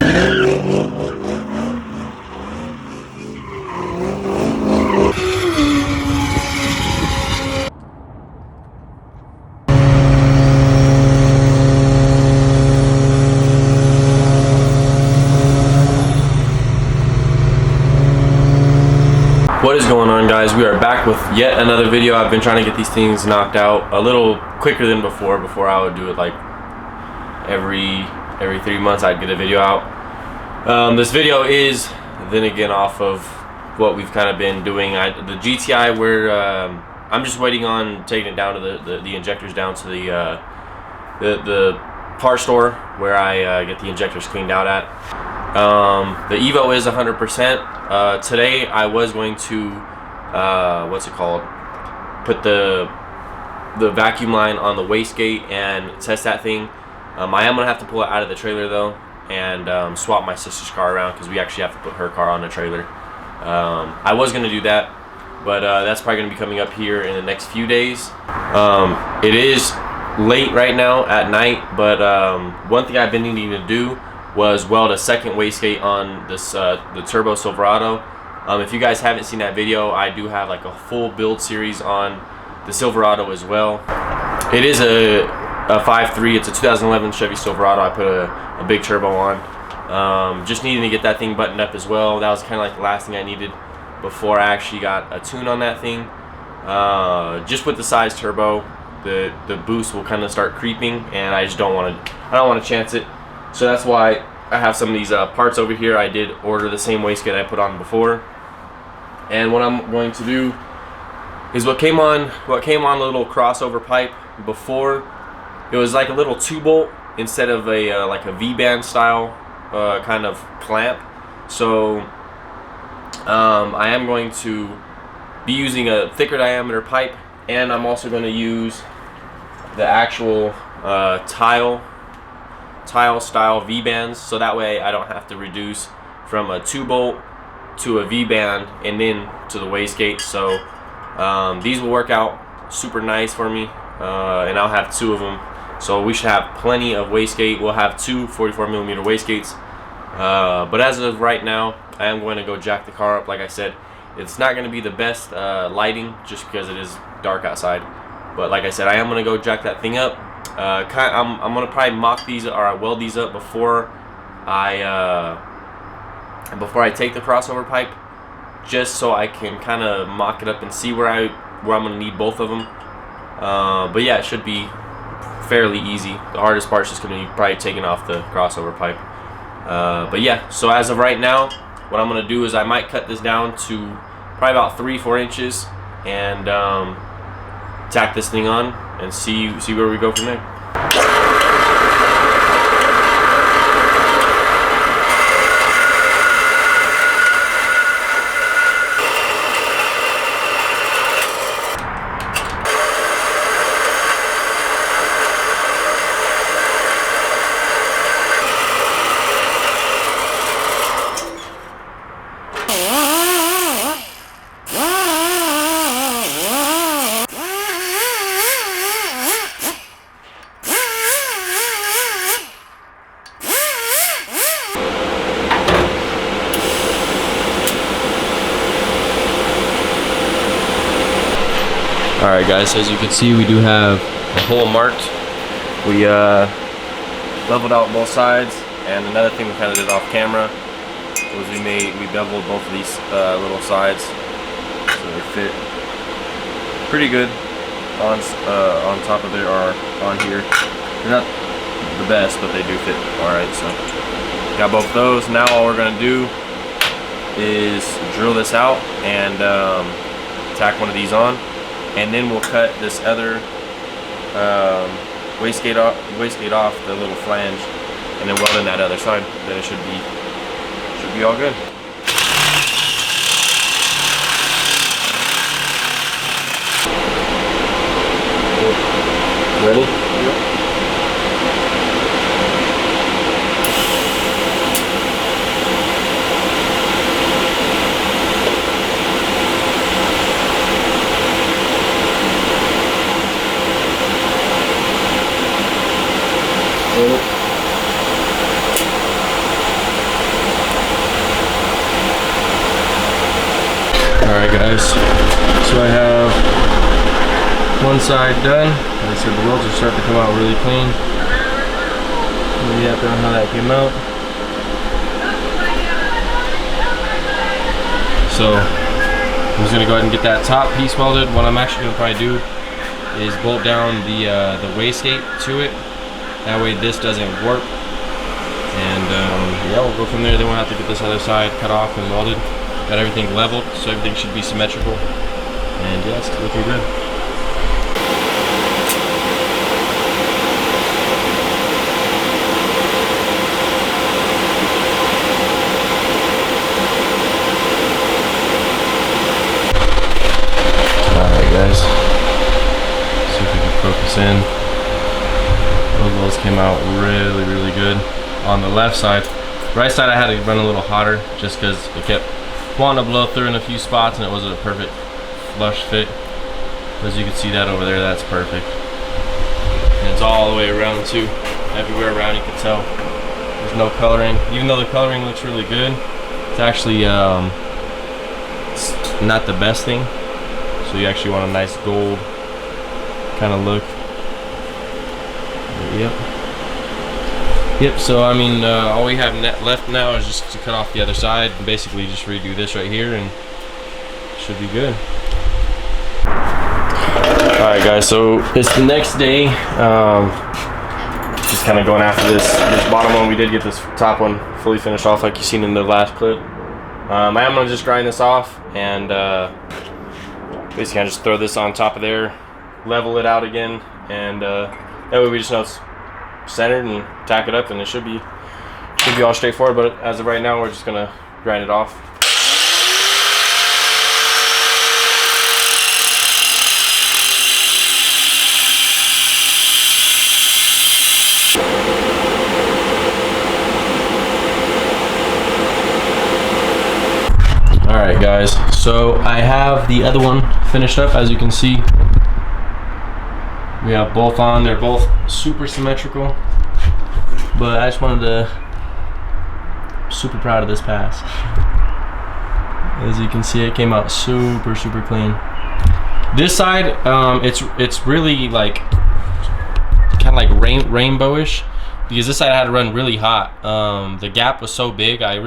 What is going on, guys? We are back with yet another video. I've been trying to get these things knocked out a little quicker than before. Before I would do it like every 3 months I'd get a video out. This video is then again off of what we've kind of been doing. The GTI, where I'm just waiting on taking it down to the injectors down to the part store where I get the injectors cleaned out at. The Evo is 100%. Today I was going to put the vacuum line on the wastegate and test that thing. I am gonna have to pull it out of the trailer though and swap my sister's car around, because we actually have to put her car on the trailer. I was gonna do that, but that's probably gonna be coming up here in the next few days. It is late right now at night, but one thing I've been needing to do was weld a second wastegate on this the turbo Silverado. If you guys haven't seen that video, I do have like a full build series on the Silverado as well. It is a 5.3. It's a 2011 Chevy Silverado. I put a big turbo on. Just needing to get that thing buttoned up as well. That was kind of like the last thing I needed before I actually got a tune on that thing. Just with the size turbo, the boost will kind of start creeping, and I just don't want to chance it. So that's why I have some of these parts over here. I did order the same wastegate I put on before, and what I'm going to do is what came on the little crossover pipe before. It was like a little 2-bolt instead of a like a V-band style kind of clamp. So I am going to be using a thicker diameter pipe, and I'm also going to use the actual tile style V-bands, so that way I don't have to reduce from a 2-bolt to a V-band and then to the wastegate. So these will work out super nice for me, and I'll have 2 of them, so we should have plenty of wastegate. We'll have 2 44mm wastegates, but as of right now I am going to go jack the car up. Like I said, it's not going to be the best lighting just because it is dark outside, but like I said, I am going to go jack that thing up. I'm gonna probably mock these, or weld these up before I take the crossover pipe, just so I can kind of mock it up and see where I'm gonna need both of them. But yeah, it should be fairly easy. The hardest part is just gonna be probably taking off the crossover pipe. But yeah, so as of right now, what I'm gonna do is I might cut this down to probably about 3-4 inches and tack this thing on and see where we go from there. Alright guys, as you can see, we do have a hole marked. We leveled out both sides, and another thing we kind of did off camera was we beveled both of these little sides so they fit pretty good on top of there, or on here. They're not the best, but they do fit alright. So got both those. Now all we're gonna do is drill this out and tack one of these on, and then we'll cut this other wastegate off the little flange, and then weld in that other side. Then it should be all good. Ready? Yep. guys, so I have one side done. Like I said, the welds are starting to come out really clean. Really happy on how that came out. So I'm just gonna go ahead and get that top piece welded. What I'm actually gonna probably do is bolt down the wastegate to it. That way this doesn't warp. And yeah, we'll go from there. Then we'll have to get this other side cut off and welded. Got everything leveled, so everything should be symmetrical. And yeah, it's looking good. Alright guys, see if we can focus in. Those welds came out really good on the left side. Right side I had to run a little hotter just because it kept wanting to blow through in a few spots and it wasn't a perfect flush fit. As you can see that over there, that's perfect. And it's all the way around too. Everywhere around you can tell there's no coloring. Even though the coloring looks really good, it's actually it's not the best thing. So you actually want a nice gold kind of look. Yep, so I mean, all we have left now is just to cut off the other side and basically just redo this right here and it should be good. Alright guys, so it's the next day. Just kind of going after this bottom one. We did get this top one fully finished off like you seen in the last clip. I am going to just grind this off and basically I just throw this on top of there, level it out again, and that way we just know it's centered and tack it up and it should be all straightforward. But as of right now, we're just gonna grind it off. Alright guys, so I have the other one finished up. As you can see, we have both on. They're both super symmetrical, but I just wanted to, super proud of this pass. As you can see, it came out super clean. This side, it's really like kind of like rainbowish, because this side I had to run really hot. The gap was so big, I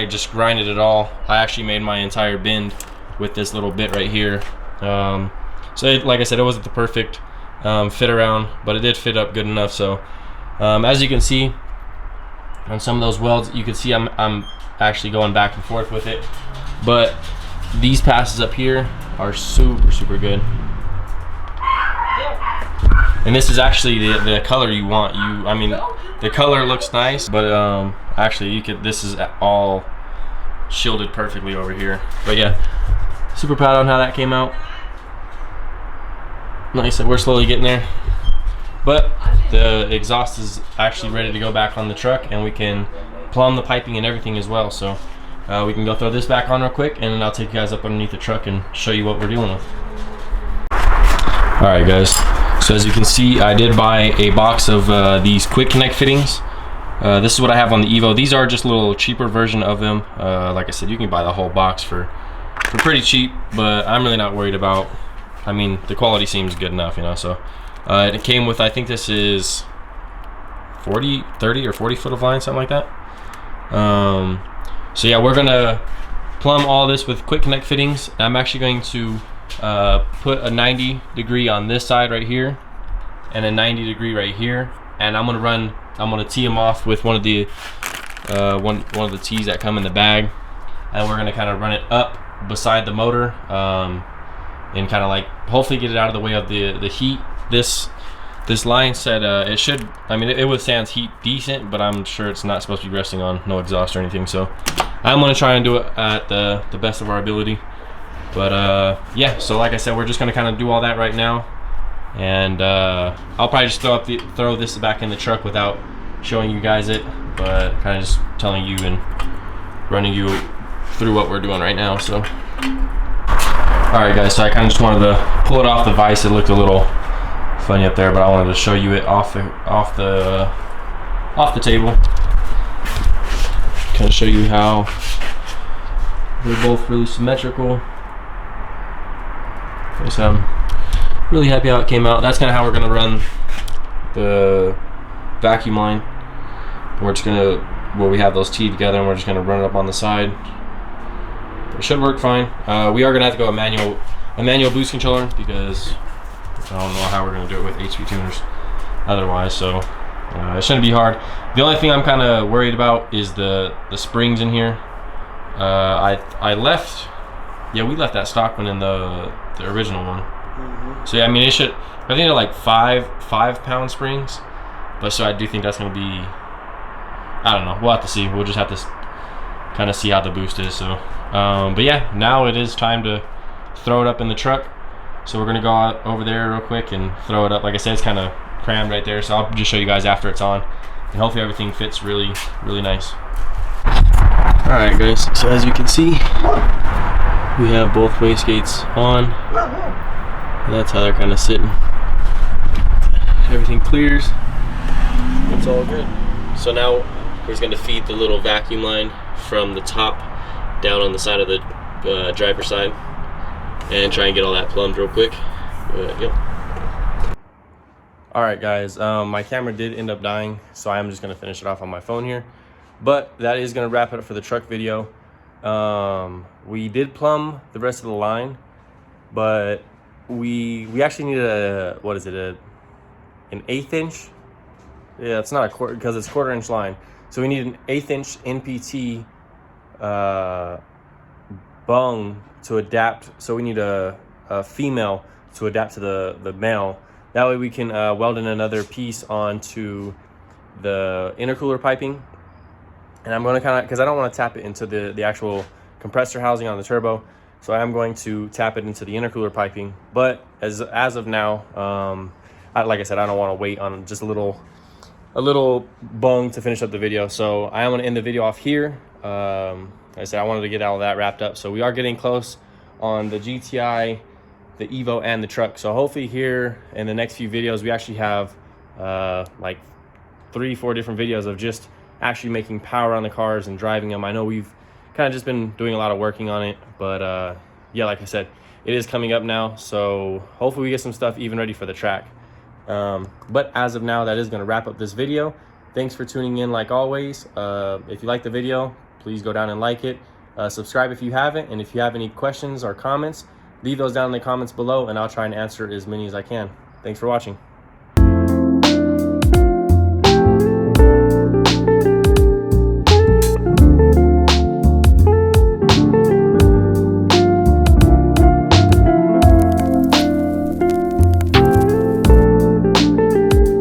just grinded it all. I actually made my entire bend with this little bit right here. So like I said, it wasn't the perfect fit around, but it did fit up good enough. So as you can see on some of those welds, you can see I'm actually going back and forth with it. But these passes up here are super good. And this is actually the color you want. I mean, the color looks nice, but actually this is all shielded perfectly over here. But yeah, super proud on how that came out. Like I said, we're slowly getting there, but the exhaust is actually ready to go back on the truck, and we can plumb the piping and everything as well. So we can go throw this back on real quick, and then I'll take you guys up underneath the truck and show you what we're dealing with. Alright guys, so as you can see, I did buy a box of these quick connect fittings. This is what I have on the Evo. These are just a little cheaper version of them. Like I said, you can buy the whole box for pretty cheap, but I'm really not worried about, I mean, the quality seems good enough, you know. So it came with, I think this is 30 or 40 foot of line, something like that. So yeah, we're gonna plumb all this with quick connect fittings. I'm actually going to put a 90 degree on this side right here and a 90 degree right here, and I'm gonna tee them off with one of the one of the tees that come in the bag, and we're gonna kind of run it up beside the motor, and kind of like hopefully get it out of the way of the heat. This line said it should, I mean, it withstands heat decent, but I'm sure it's not supposed to be resting on no exhaust or anything. So I'm gonna try and do it at the best of our ability. But yeah, so like I said, we're just gonna kind of do all that right now, and I'll probably just throw this back in the truck without showing you guys it, but kind of just telling you and running you through what we're doing right now. So alright guys, so I kind of just wanted to pull it off the vise. It looked a little funny up there, but I wanted to show you it off the table. Kind of show you how They're both really symmetrical. So I'm really happy how it came out. That's kind of how we're gonna run the vacuum line. We're just gonna, well, we have those teed together and we're just gonna run it up on the side. It should work fine. We are gonna have to go a manual boost controller because I don't know how we're gonna do it with HP tuners otherwise, so it shouldn't be hard. The only thing I'm kind of worried about is the springs in here. I left, yeah, we left that stock one in the original one. So yeah, I mean, it should, I think they're like 5-pound springs, but so I do think that's gonna be, I don't know, we'll have to see. We'll just have to kind of see how the boost is. So but yeah, now it is time to throw it up in the truck. So we're gonna go out over there real quick and throw it up. Like I said, it's kind of crammed right there, so I'll just show you guys after it's on, and hopefully everything fits really nice. All right guys, so as you can see, we have both wastegates on, and that's how they're kind of sitting. Everything clears, it's all good. So now we're just going to feed the little vacuum line from the top down on the side of the driver's side and try and get all that plumbed real quick. Yep. Alright guys, my camera did end up dying, so I am just going to finish it off on my phone here. But that is going to wrap it up for the truck video. We did plumb the rest of the line, but we actually need a, what is it, an 1/8 inch? Yeah, it's not a quarter, because it's 1/4 inch line. So we need an 1/8 inch NPT bung to adapt. So we need a female to adapt to the male. That way we can weld in another piece onto the intercooler piping. And I'm going to kind of, because I don't want to tap it into the actual compressor housing on the turbo, so I am going to tap it into the intercooler piping. But as of now, like I said, I don't want to wait on just a little bung to finish up the video. So I am going to end the video off here. Like I said, I wanted to get all of that wrapped up. So we are getting close on the GTI, the Evo, and the truck. So hopefully here in the next few videos, we actually have like 3-4 different videos of just actually making power on the cars and driving them. I know we've kind of just been doing a lot of working on it, but yeah, like I said, it is coming up now. So hopefully we get some stuff even ready for the track. But as of now, that is going to wrap up this video. Thanks for tuning in like always. If you like the video, please go down and like it. Subscribe if you haven't, and if you have any questions or comments, leave those down in the comments below and I'll try and answer as many as I can. Thanks for watching.